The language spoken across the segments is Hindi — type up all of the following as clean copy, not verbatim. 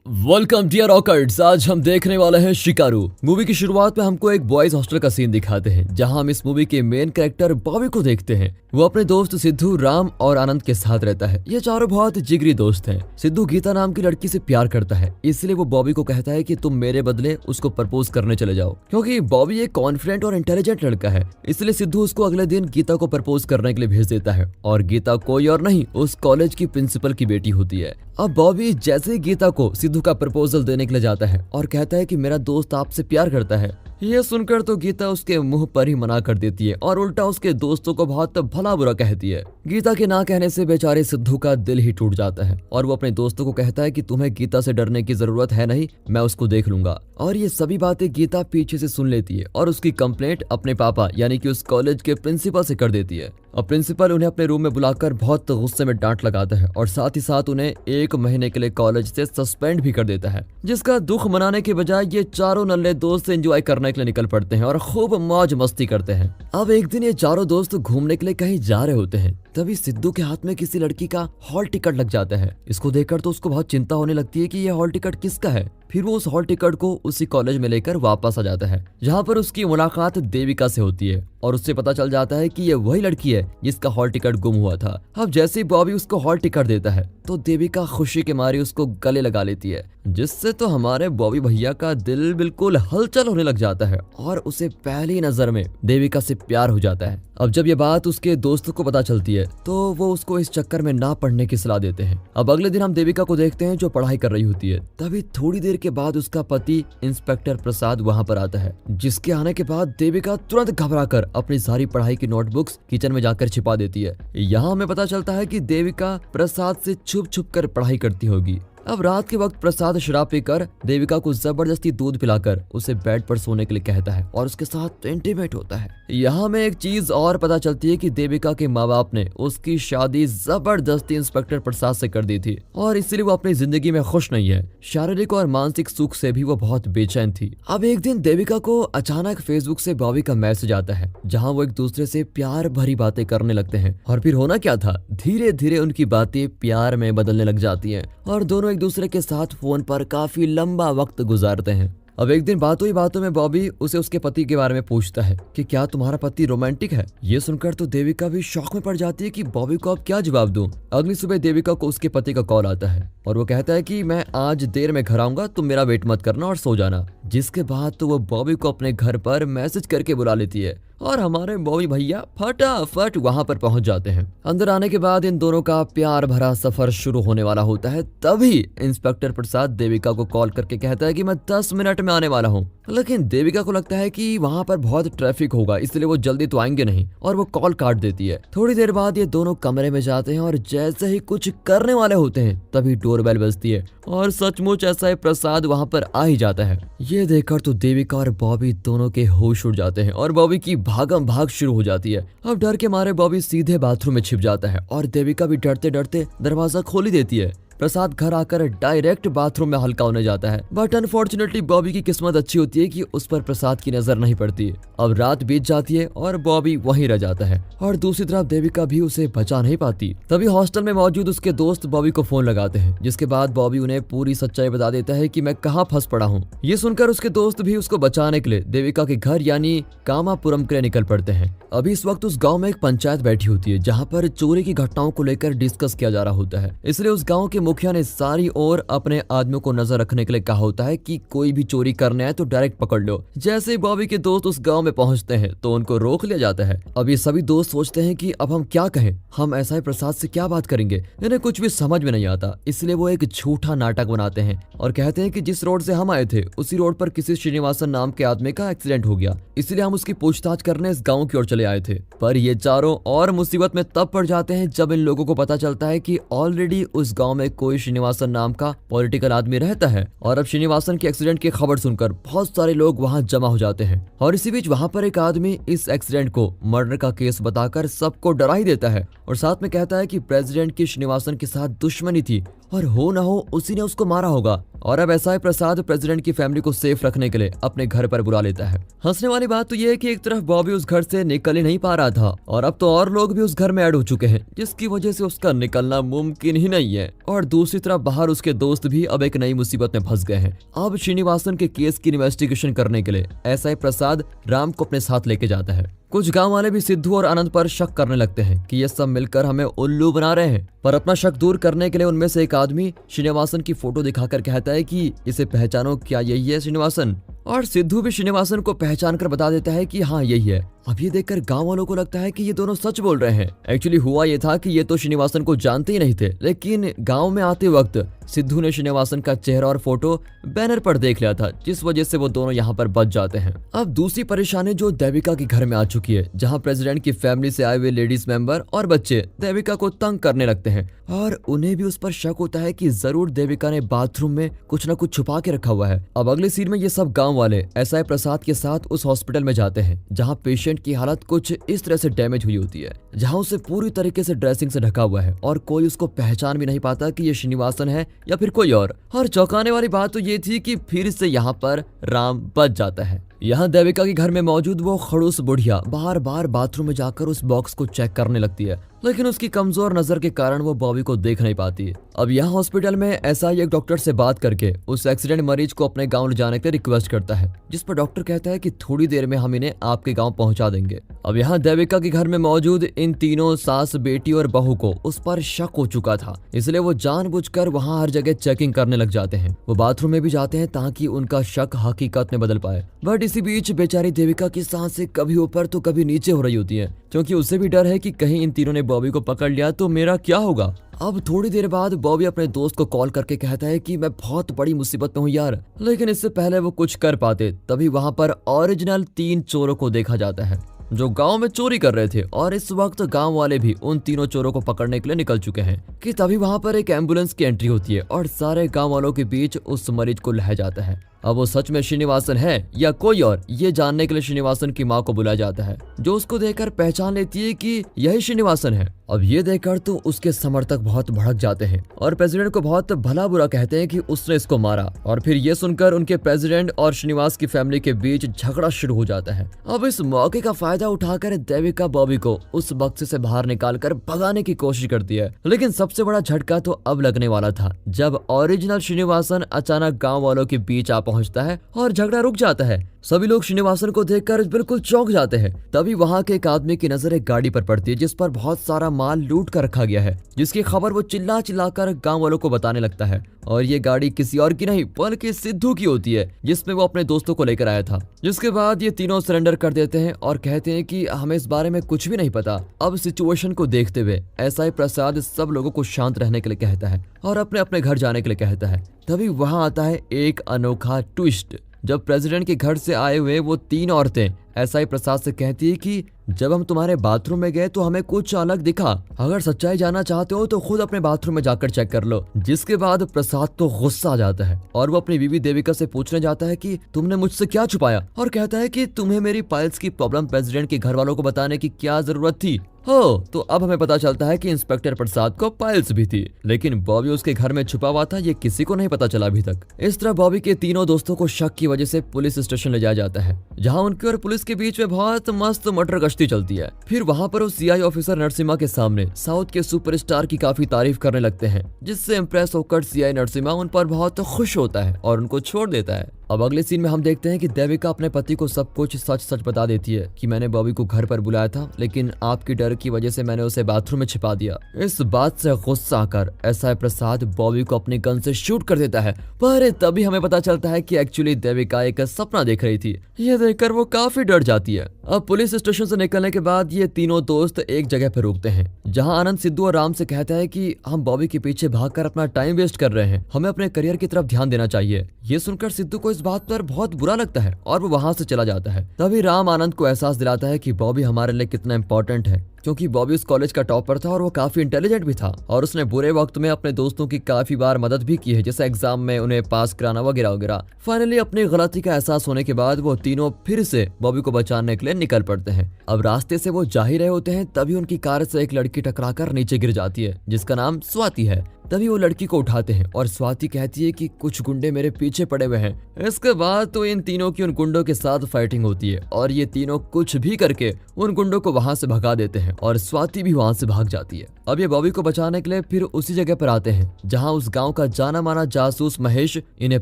Welcome dear रॉकर्ट्स। आज हम देखने वाले हैं शिकारु। मूवी की शुरुआत में हमको एक बॉयज हॉस्टल का सीन दिखाते हैं, जहां हम इस मूवी के मेन कैरेक्टर बॉबी को देखते हैं। वो अपने दोस्त सिद्धू, राम और आनंद के साथ रहता है। ये चारों बहुत जिगरी दोस्त हैं। सिद्धू गीता नाम की लड़की से प्यार करता है, इसलिए वो बॉबी को कहता है कि तुम मेरे बदले उसको प्रपोज करने चले जाओ। क्योंकि बॉबी एक कॉन्फिडेंट और इंटेलिजेंट लड़का है, इसलिए सिद्धू उसको अगले दिन गीता को प्रपोज करने के लिए भेज देता है। और गीता कोई और नहीं, उस कॉलेज की प्रिंसिपल की बेटी होती है। अब बॉबी जैसे ही गीता को सिद्धू का प्रपोजल देने के लिए जाता है और कहता है कि मेरा दोस्त आपसे प्यार करता है। ये सुनकर तो गीता उसके मुंह पर ही मना कर देती है और उल्टा उसके दोस्तों को बहुत भला बुरा कहती है। गीता के ना कहने से बेचारे सिद्धू का दिल ही टूट जाता है और वो अपने दोस्तों को कहता है कि तुम्हें गीता से डरने की जरूरत है नहीं, मैं उसको देख लूंगा। और ये सभी बातें गीता पीछे से सुन लेती है और उसकी कंप्लेंट अपने पापा यानी कि उस कॉलेज के प्रिंसिपल से कर देती है। अब प्रिंसिपल उन्हें अपने रूम में बुलाकर बहुत गुस्से में डांट लगाता है और साथ ही साथ उन्हें 1 महीने के लिए कॉलेज से सस्पेंड भी कर देता है। जिसका दुख मनाने के बजाय ये चारों नल्ले दोस्त एंजॉय करने के लिए निकल पड़ते हैं और खूब मौज मस्ती करते हैं। अब एक दिन ये चारों दोस्त घूमने के लिए कहीं जा रहे होते हैं, तभी सिद्धू के हाथ में किसी लड़की का हॉल टिकट लग जाता है। इसको देखकर तो उसको बहुत चिंता होने लगती है कि ये हॉल टिकट किसका है। फिर वो उस हॉल टिकट को उसी कॉलेज में लेकर वापस आ जाता है, जहाँ पर उसकी मुलाकात देविका से होती है और उससे पता चल जाता है कि ये वही लड़की है जिसका हॉल टिकट गुम हुआ था। अब जैसे ही बॉबी उसको हॉल टिकट देता है तो देविका खुशी के मारे उसको गले लगा लेती है, जिससे तो हमारे बॉबी भैया का दिल बिल्कुल हलचल होने लग जाता है और उसे पहली नजर में देविका से प्यार हो जाता है। अब जब ये बात उसके दोस्तों को पता चलती है तो वो उसको इस चक्कर में ना पढ़ने की सलाह देते हैं। अब अगले दिन हम देविका को देखते हैं जो पढ़ाई कर रही होती है। तभी थोड़ी देर के बाद उसका पति इंस्पेक्टर प्रसाद वहाँ पर आता है, जिसके आने के बाद देविका तुरंत घबराकर अपनी सारी पढ़ाई की नोटबुक्स किचन में जाकर छिपा देती है। यहाँ हमें पता चलता है कि देविका प्रसाद से छुप छुप कर पढ़ाई करती होगी। अब रात के वक्त प्रसाद शराब पीकर देविका को जबरदस्ती दूध पिलाकर उसे बेड पर सोने के लिए कहता है और उसके साथ इंटीमेट होता है। यहाँ में एक चीज और पता चलती है कि देविका के माँ बाप ने उसकी शादी जबरदस्ती इंस्पेक्टर प्रसाद से कर दी थी और इसलिए वो अपनी जिंदगी में खुश नहीं है। शारीरिक और मानसिक सुख से भी वो बहुत बेचैन थी। अब एक दिन देविका को अचानक फेसबुक से बॉबी का मैसेज आता है, जहाँ वो एक दूसरे से प्यार भरी बातें करने लगते हैं। और फिर होना क्या था, धीरे धीरे उनकी बातें प्यार में बदलने लग जाती है और दोनों एक दूसरे के साथ फोन पर काफी लंबा वक्त गुजारते हैं। अब एक दिन बातों ही बातों में बॉबी उसे उसके पति के बारे में पूछता है कि क्या तुम्हारा पति रोमांटिक है। ये सुनकर तो देविका भी शौक में पड़ जाती है कि बॉबी को अब क्या जवाब दूं। अगली सुबह देविका को उसके पति का कॉल आता है और वो कहता है कि मैं आज देर में घर आऊंगा, तुम मेरा वेट मत करना और सो जाना। जिसके बाद तो वो बॉबी को अपने घर पर मैसेज करके बुला लेती है और हमारे बॉबी भैया फटाफट वहां पर पहुंच जाते हैं। अंदर आने के बाद इन दोनों का प्यार भरा सफर शुरू होने वाला होता है। तभी इंस्पेक्टर प्रसाद देविका को कॉल करके कहता है कि मैं 10 मिनट में आने वाला हूँ। लेकिन देविका को लगता है कि वहां पर बहुत ट्रैफिक होगा, इसलिए वो जल्दी तो आएंगे नहीं और वो कॉल काट देती है। थोड़ी देर बाद ये दोनों कमरे में जाते हैं और जैसे ही कुछ करने वाले होते हैं तभी डोरबेल बजती है और सचमुच ऐसा है, प्रसाद वहां पर आ ही जाता है। ये देखकर तो देविका और बॉबी दोनों के होश उड़ जाते हैं और बॉबी की भागम भाग शुरू हो जाती है। अब डर के मारे बॉबी सीधे बाथरूम में छिप जाता है और देविका भी डरते डरते दरवाजा खोल ही देती है। प्रसाद घर आकर डायरेक्ट बाथरूम में हल्का होने जाता है, बट अनफॉर्चुनेटली बॉबी की किस्मत अच्छी होती है कि उस पर प्रसाद की नजर नहीं पड़ती। अब रात बीत जाती है और बॉबी वहीं रह जाता है और दूसरी तरफ देविका भी उसे बचा नहीं पाती। तभी हॉस्टल में मौजूद उसके दोस्त बॉबी को फोन लगाते हैं, जिसके बाद बॉबी उन्हें पूरी सच्चाई बता देता है कि मैं कहाँ फंस पड़ा हूँ। ये सुनकर उसके दोस्त भी उसको बचाने के लिए देविका के घर यानी कामापुरम के लिए निकल पड़ते हैं। अभी इस वक्त उस गाँव में एक पंचायत बैठी होती है, जहाँ पर चोरी की घटनाओं को लेकर डिस्कस किया जा रहा होता है। इसलिए उस गाँव के मुखिया ने सारी ओर अपने आदमियों को नजर रखने के लिए कहा होता है कि कोई भी चोरी करने आए तो डायरेक्ट पकड़ लो। जैसे ही बॉबी के दोस्त उस गांव में पहुंचते हैं तो उनको रोक लिया जाता है। अब ये सभी दोस्त सोचते हैं कि अब हम क्या कहें, हम ऐसा ही प्रसाद से क्या बात करेंगे। इन्हें कुछ भी समझ में नहीं आता, इसलिए वो एक झूठा नाटक बनाते हैं और कहते हैं कि जिस रोड से हम आए थे उसी रोड पर किसी श्रीनिवासन नाम के आदमी का एक्सीडेंट हो गया, इसलिए हम उसकी पूछताछ करने इस गाँव की ओर चले आए थे। पर ये चारों और मुसीबत में तब पड़ जाते हैं जब इन लोगों को पता चलता है कि ऑलरेडी उस गाँव में कोई श्रीनिवासन नाम का पॉलिटिकल आदमी रहता है और अब श्रीनिवासन के एक्सीडेंट की खबर सुनकर बहुत सारे लोग वहां जमा हो जाते हैं। और इसी बीच वहां पर एक आदमी इस एक्सीडेंट को मर्डर का केस बताकर सबको डरा ही देता है और साथ में कहता है कि प्रेसिडेंट की श्रीनिवासन के साथ दुश्मनी थी और हो ना हो उसी ने उसको मारा होगा और अब एसआई प्रसाद प्रेसिडेंट की फैमिली को सेफ रखने के लिए अपने घर पर बुला लेता है। हंसने वाली बात तो ये है कि एक तरफ बॉबी उस घर से निकल ही नहीं पा रहा था और अब तो और लोग भी उस घर में ऐड हो चुके हैं, जिसकी वजह से उसका निकलना मुमकिन ही नहीं है। और दूसरी तरफ बाहर उसके दोस्त भी अब एक नई मुसीबत में फंस गए हैं। अब श्रीनिवासन के केस की इन्वेस्टिगेशन करने के लिए एसआई प्रसाद राम को अपने साथ लेके जाता है। कुछ गांव वाले भी सिद्धू और आनंद पर शक करने लगते हैं कि ये सब मिलकर हमें उल्लू बना रहे हैं, पर अपना शक दूर करने के लिए उनमें से एक आदमी श्रीनिवासन की फोटो दिखाकर कहता है कि इसे पहचानो, क्या यही है श्रीनिवासन? और सिद्धू भी श्रीनिवासन को पहचान कर बता देता है कि हाँ यही है। अब ये देखकर गांव वालों को लगता है कि ये दोनों सच बोल रहे हैं। एक्चुअली हुआ ये था कि ये तो श्रीनिवासन को जानते ही नहीं थे, लेकिन गांव में आते वक्त सिद्धू ने श्रीनिवासन का चेहरा और फोटो बैनर पर देख लिया था, जिस वजह से वो दोनों यहाँ पर बच जाते हैं। अब दूसरी परेशानी जो देविका के घर में आ चुकी है, जहाँ प्रेसिडेंट की फैमिली से आए हुए लेडीज मेंबर और बच्चे देविका को तंग करने लगते हैं और उन्हें भी उस पर शक होता है कि जरूर देविका ने बाथरूम में कुछ न कुछ छुपा के रखा हुआ है। अब अगले सीन में ये सब गाँव वाले एसआई प्रसाद के साथ उस हॉस्पिटल में जाते हैं, जहाँ पेशेंट की हालत कुछ इस तरह से डैमेज हुई होती है, जहाँ उसे पूरी तरीके से ड्रेसिंग से ढका हुआ है और कोई उसको पहचान भी नहीं पाता कि ये श्रीनिवासन है या फिर कोई और चौंकाने वाली बात तो ये थी कि फिर से यहाँ पर राम बच जाता है। यहाँ देविका के घर में मौजूद वो खड़ूस बुढ़िया बार बार बाथरूम में जाकर उस बॉक्स को चेक करने लगती है, लेकिन उसकी कमजोर नजर के कारण वो बॉबी को देख नहीं पाती। अब यहाँ हॉस्पिटल में एसआई एक डॉक्टर से बात करके उस एक्सीडेंट मरीज को अपने गांव ले जाने के रिक्वेस्ट करता है, जिस पर डॉक्टर कहता है कि थोड़ी देर में हम इन्हें आपके गांव पहुंचा देंगे। अब यहाँ देविका के घर में मौजूद इन तीनों सास, बेटी और बहू को उस पर शक हो चुका था, इसलिए वो जानबूझकर वहाँ हर जगह चेकिंग करने लग जाते हैं। वो बाथरूम में भी जाते हैं ताकि उनका शक हकीकत में बदल पाए। बट इसी बीच बेचारी देविका की सांसें कभी ऊपर तो कभी नीचे हो रही होती है, क्योंकि उसे भी डर है कि कहीं इन तीनों ने बॉबी को पकड़ लिया तो मेरा क्या होगा। अब थोड़ी देर बाद बॉबी अपने दोस्त को कॉल करके कहता है कि मैं बहुत बड़ी मुसीबत में हूँ यार, लेकिन इससे पहले वो कुछ कर पाते तभी वहाँ पर ओरिजिनल 3 चोरों को देखा जाता है जो गांव में चोरी कर रहे थे, और इस वक्त गांव वाले भी उन तीनों चोरों को पकड़ने के लिए निकल चुके हैं कि तभी वहां पर एक एम्बुलेंस की एंट्री होती है और सारे गांव वालों के बीच उस मरीज को लाया जाता है। अब वो सच में श्रीनिवासन है या कोई और, ये जानने के लिए श्रीनिवासन की मां को बुलाया जाता है, जो उसको देखकर पहचान लेती है कि यही श्रीनिवासन है। अब ये देखकर तो उसके समर्थक बहुत भड़क जाते हैं और प्रेसिडेंट को बहुत भला बुरा कहते हैं कि उसने इसको मारा, और फिर ये सुनकर उनके प्रेसिडेंट और श्रीनिवास की फैमिली के बीच झगड़ा शुरू हो जाता है। अब इस मौके का फायदा उठाकर देविका बॉबी को उस बक्से से बाहर निकालकर भगाने की कोशिश करती है, लेकिन सबसे बड़ा झटका तो अब लगने वाला था जब ओरिजिनल श्रीनिवासन अचानक गाँव वालों के बीच आ पहुंचता है और झगड़ा रुक जाता है। सभी लोग श्रीनिवासन को देखकर बिल्कुल चौंक जाते हैं। तभी वहां के एक आदमी की नजर एक गाड़ी पर पड़ती है जिस पर बहुत सारा माल लूट कर रखा गया है, जिसकी खबर वो चिल्ला चिल्लाकर गांव वालों को बताने लगता है। और ये गाड़ी किसी और की नहीं बल्कि सिद्धू की होती है, जिसमें वो अपने दोस्तों को लेकर आया था। जिसके बाद ये तीनों सरेंडर कर देते हैं और कहते हैं कि हमें इस बारे में कुछ भी नहीं पता। अब सिचुएशन को देखते हुए एसआई प्रसाद सब लोगों को शांत रहने के लिए कहता है और अपने अपने घर जाने के लिए कहता है। तभी वहां आता है एक अनोखा ट्विस्ट, जब प्रेसिडेंट के घर से आए हुए वो 3 औरतें एसआई प्रसाद से कहती है कि जब हम तुम्हारे बाथरूम में गए तो हमें कुछ अलग दिखा, अगर सच्चाई जानना चाहते हो तो खुद अपने बाथरूम में जाकर चेक कर लो। जिसके बाद प्रसाद तो गुस्सा आ जाता है और वो अपनी बीवी देविका से पूछने जाता है कि तुमने मुझसे क्या छुपाया, और कहता है कि तुम्हें मेरी पाइल्स की प्रॉब्लम प्रेसिडेंट के घर वालों को बताने की क्या जरूरत थी। हो तो अब हमें पता चलता है कि इंस्पेक्टर प्रसाद को पाइल्स भी थी, लेकिन बॉबी उसके घर में छुपा हुआ था, ये किसी को नहीं पता चला अभी तक। इस तरह बॉबी के तीनों दोस्तों को शक की वजह से पुलिस स्टेशन ले जाया जाता है, जहां उनकी और पुलिस के बीच में बहुत मस्त मटर गश्ती चलती है। फिर वहां पर उस सीआई ऑफिसर नरसिम्हा के सामने साउथ के सुपरस्टार की काफी तारीफ करने लगते हैं, जिससे इम्प्रेस होकर सीआई नरसिम्हा उन पर बहुत खुश होता है और उनको छोड़ देता है। अब अगले सीन में हम देखते हैं कि देविका अपने पति को सब कुछ सच सच बता देती है कि मैंने बॉबी को घर पर बुलाया था, लेकिन आपकी डर की वजह से मैंने उसे बाथरूम में छिपा दिया। इस बात से गुस्सा आकर एसआई प्रसाद बॉबी को अपनी गन से शूट कर देता है, पर तभी हमें पता चलता है कि एक्चुअली देविका एक सपना देख रही थी। ये देखकर वो काफी डर जाती है। अब पुलिस स्टेशन से निकलने के बाद ये तीनों दोस्त एक जगह पर रुकते हैं, जहां आनंद सिद्धू और राम से कहता है कि हम बॉबी के पीछे भागकर अपना टाइम वेस्ट कर रहे हैं, हमें अपने करियर की तरफ ध्यान देना चाहिए। ये सुनकर सिद्धू को इस बात पर बहुत बुरा लगता है और वो वहां से चला जाता है। तभी राम आनंद को एहसास दिलाता है कि बॉबी हमारे लिए कितना इंपॉर्टेंट है, क्योंकि बॉबी उस कॉलेज का टॉपर था और वो काफी इंटेलिजेंट भी था, और उसने बुरे वक्त में अपने दोस्तों की काफी बार मदद भी की है, जैसे एग्जाम में उन्हें पास कराना वगैरह वगैरह। फाइनली अपनी गलती का एहसास होने के बाद वो तीनों फिर से बॉबी को बचाने के लिए निकल पड़ते हैं। अब रास्ते से वो जा ही रहे होते हैं, तभी उनकी कार से एक लड़की टकराकर नीचे गिर जाती है, जिसका नाम स्वाति है। तभी वो लड़की को उठाते हैं और स्वाति कहती है कि कुछ गुंडे मेरे पीछे पड़े हुए हैं। इसके बाद तो इन तीनों की उन गुंडों के साथ फाइटिंग होती है और ये तीनों कुछ भी करके उन गुंडों को वहां से भगा देते हैं और स्वाति भी वहां से भाग जाती है। अब ये बॉबी को बचाने के लिए फिर उसी जगह पर आते हैं जहां उस गांव का जाना माना जासूस महेश इन्हें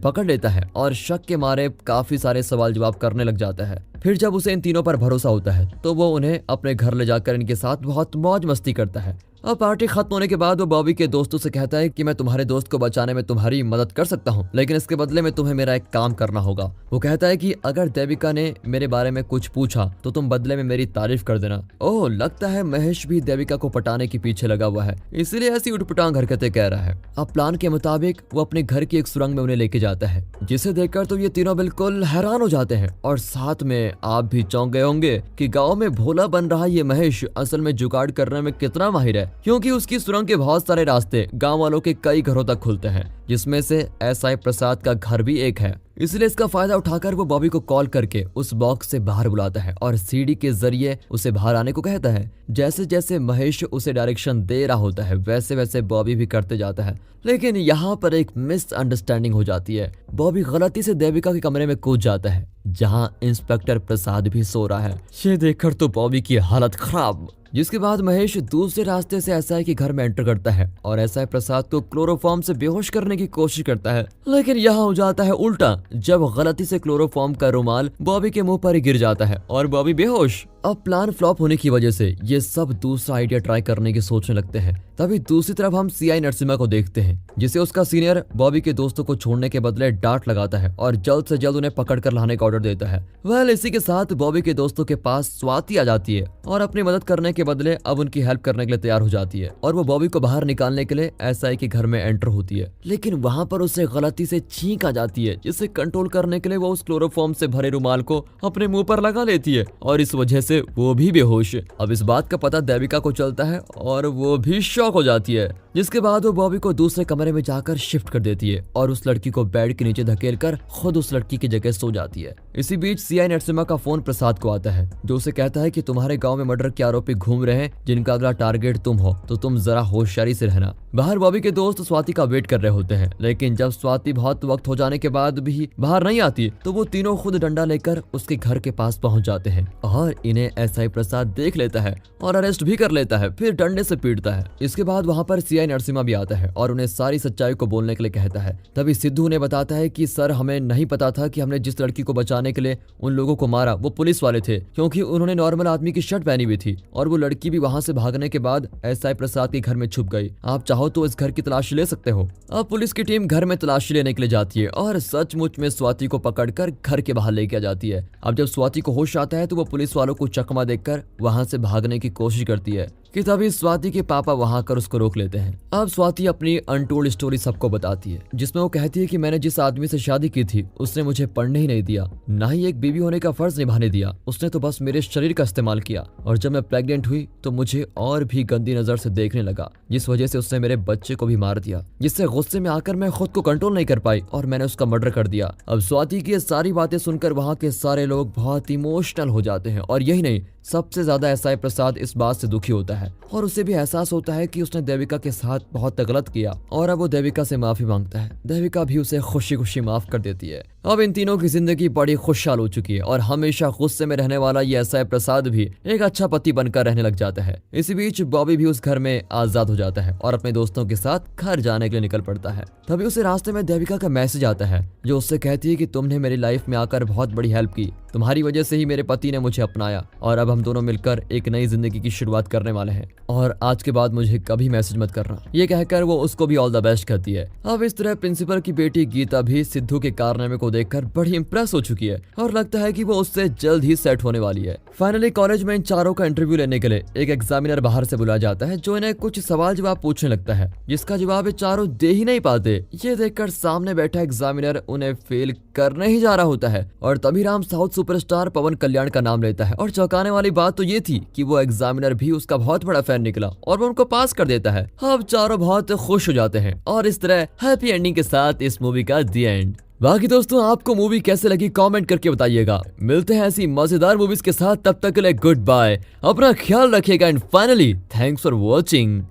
पकड़ लेता है और शक के मारे काफी सारे सवाल जवाब करने लग जाता है। फिर जब उसे इन तीनों पर भरोसा होता है तो वो उन्हें अपने घर ले जाकर इनके साथ बहुत मौज मस्ती करता है। अब पार्टी खत्म होने के बाद वो बॉबी के दोस्तों से कहता है कि मैं तुम्हारे दोस्त को बचाने में तुम्हारी मदद कर सकता हूँ, लेकिन इसके बदले में तुम्हें मेरा एक काम करना होगा। वो कहता है कि अगर देविका ने मेरे बारे में कुछ पूछा तो तुम बदले में मेरी तारीफ कर देना। ओह, लगता है महेश भी देविका को पटाने के पीछे लगा हुआ है, इसलिए ऐसी उटपटांग हरकतें कह रहा है। अब प्लान के मुताबिक वो अपने घर की एक सुरंग में उन्हें लेके जाता है, जिसे देखकर तो ये तीनों बिल्कुल हैरान हो जाते हैं और साथ में आप भी चौंक गए होंगे कि गाँव में भोला बन रहा ये महेश असल में जुगाड़ करने में कितना माहिर है, क्योंकि उसकी सुरंग के बहुत सारे रास्ते गांव वालों के कई घरों तक खुलते हैं, जिसमें से एसआई प्रसाद का घर भी एक है। इसलिए इसका फायदा उठाकर वो बॉबी को कॉल करके उस बॉक्स से बाहर बुलाता है और सीढ़ी के जरिए उसे बाहर आने को कहता है। जैसे जैसे महेश उसे डायरेक्शन दे रहा होता है वैसे वैसे बॉबी भी करते जाता है, लेकिन यहाँ पर एक मिसअंडरस्टैंडिंग हो जाती है। बॉबी गलती से देविका के कमरे में कूद जाता है जहाँ इंस्पेक्टर प्रसाद भी सो रहा है। ये देखकर तो बॉबी की हालत खराब। जिसके बाद महेश दूसरे रास्ते से एसआई के घर में एंटर करता है और एसआई प्रसाद को क्लोरोफॉर्म से बेहोश करने की कोशिश करता है, लेकिन यहाँ हो जाता है उल्टा जब गलती से क्लोरोफॉर्म का रुमाल बॉबी के मुंह पर ही गिर जाता है और बॉबी बेहोश। अब प्लान फ्लॉप होने की वजह से ये सब दूसरा आइडिया ट्राई करने की सोचने लगते हैं। तभी दूसरी तरफ हम सीआई नरसिम्हा को देखते हैं, जिसे उसका सीनियर बॉबी के दोस्तों को छोड़ने के बदले डांट लगाता है और जल्द से जल्द उन्हें पकड़ कर लाने का ऑर्डर देता है। वेल, इसी के साथ बॉबी के दोस्तों के पास स्वाति आ जाती है और अपनी मदद करने के बदले अब उनकी हेल्प करने के लिए तैयार हो जाती है और वो बॉबी को बाहर निकालने के लिए एसआई के घर में एंटर होती है, लेकिन वहां पर उसे गलती से छींक आ जाती है, जिसे कंट्रोल करने के लिए वो उस क्लोरोफॉर्म से भरे रुमाल को अपने मुंह पर लगा लेती है और इस वजह से वो भी बेहोश। अब इस बात का पता देविका को चलता है और वो भी शॉक हो जाती है, जिसके बाद वो बॉबी को दूसरे कमरे में जाकर शिफ्ट कर देती है और उस लड़की को बेड के नीचे धकेल कर खुद उस लड़की की जगह सो जाती है। इसी बीच सीआई नरसिम्हा का फोन प्रसाद को आता है, जो उसे कहता है कि तुम्हारे गांव में मर्डर के आरोपी घूम रहे हैं जिनका अगला टारगेट तुम हो, तो तुम जरा होशियारी से रहना। बाहर बॉबी के दोस्त स्वाति का वेट कर रहे होते हैं, लेकिन जब स्वाति बहुत वक्त हो जाने के बाद भी बाहर नहीं आती तो वो तीनों खुद डंडा लेकर उसके घर के पास पहुंच जाते हैं और इन्हें एसआई प्रसाद देख लेता है और अरेस्ट भी कर लेता है, फिर डंडे से पीटता है। इसके बाद वहां पर सीआई नरसिम्हा भी आता है और उन्हें सारी सच्चाई को बोलने के लिए कहता है। तभी सिद्धू उन्हें बताता है कि सर, हमें नहीं पता था कि हमने जिस लड़की को बचाने के लिए उन लोगों को मारा वो पुलिस वाले थे, क्योंकि उन्होंने नॉर्मल आदमी की शर्ट पहनी हुई थी और वो लड़की भी वहां से भागने के बाद एसआई प्रसाद के घर में छुप गई। आप चाहो तो इस घर की तलाशी ले सकते हो। अब पुलिस की टीम घर में तलाशी लेने के लिए जाती है और सचमुच में स्वाति को पकड़कर घर के बाहर लेके जाती है। अब जब स्वाति को होश आता है तो वो पुलिस वालों को चकमा देकर वहां से भागने की कोशिश करती है कि तभी स्वाति के पापा वहां कर उसको रोक लेते हैं। अब स्वाति अपनी अनटोल्ड स्टोरी सबको बताती है, जिसमें वो कहती है कि मैंने जिस आदमी से शादी की थी उसने मुझे पढ़ने ही नहीं दिया, ना ही एक बीवी होने का फर्ज निभाने दिया। उसने तो बस मेरे शरीर का इस्तेमाल किया और जब मैं प्रेग्नेंट हुई तो मुझे और भी गंदी नजर से देखने लगा, जिस वजह से उसने मेरे बच्चे को भी मार दिया, जिससे गुस्से में आकर मैं खुद को कंट्रोल नहीं कर पाई और मैंने उसका मर्डर कर दिया। अब स्वाति की ये सारी बातें सुनकर वहाँ के सारे लोग बहुत इमोशनल हो जाते हैं और यही नहीं, सबसे ज्यादा एसआई प्रसाद इस बात से दुखी होता है और उसे भी एहसास होता है कि उसने देविका के साथ बहुत गलत किया और अब वो देविका से माफी मांगता है। देविका भी उसे खुशी खुशी माफ कर देती है। अब इन तीनों की जिंदगी बड़ी खुशहाल हो चुकी है और हमेशा गुस्से में रहने वाला ये एसआई प्रसाद भी एक अच्छा पति बनकर रहने लग जाता है। इसी बीच बॉबी भी उस घर में आजाद हो जाता है और अपने दोस्तों के साथ घर जाने के लिए निकल पड़ता है। तभी उसे रास्ते में देविका का मैसेज आता है, जो उससे कहती है कि तुमने मेरी लाइफ में आकर बहुत बड़ी हेल्प की, तुम्हारी वजह से ही मेरे पति ने मुझे अपनाया और अब हम दोनों मिलकर एक नई जिंदगी की शुरुआत करने वाले हैं और आज के बाद मुझे कभी मैसेज मत करना। ये कहकर वो उसको भी ऑल द बेस्ट कहती है। अब इस तरह प्रिंसिपल की बेटी गीता भी सिद्धू के कारनामे को देखकर बड़ी इंप्रेस हो चुकी है और लगता है कि वो उससे जल्द ही सेट होने वाली है। फाइनली कॉलेज में इन चारों का इंटरव्यू लेने के लिए एक एग्जामिनर बाहर से बुलाया जाता है, जो इन्हें कुछ सवाल जवाब पूछने लगता है, जिसका जवाब ये चारों दे ही नहीं पाते। ये देखकर सामने बैठा एग्जामिनर उन्हें फेल करने ही जा रहा होता है और तभी राम साउथ सुपरस्टार पवन कल्याण का नाम लेता है और चौंकाने वाली बात तो ये थी कि वो एग्जामिनर भी उसका बहुत बड़ा फैन निकला और वो उनको पास कर देता है। अब चारों बहुत खुश हो जाते हैं और इस तरह हैप्पी एंडिंग के साथ इस मूवी का दी एंड। बाकी दोस्तों, आपको मूवी कैसे लगी कमेंट करके बताइएगा। मिलते हैं ऐसी मजेदार मूवीज के साथ, तब तक के लिए गुड बाय, अपना ख्याल रखिएगा and finally thanks for watching.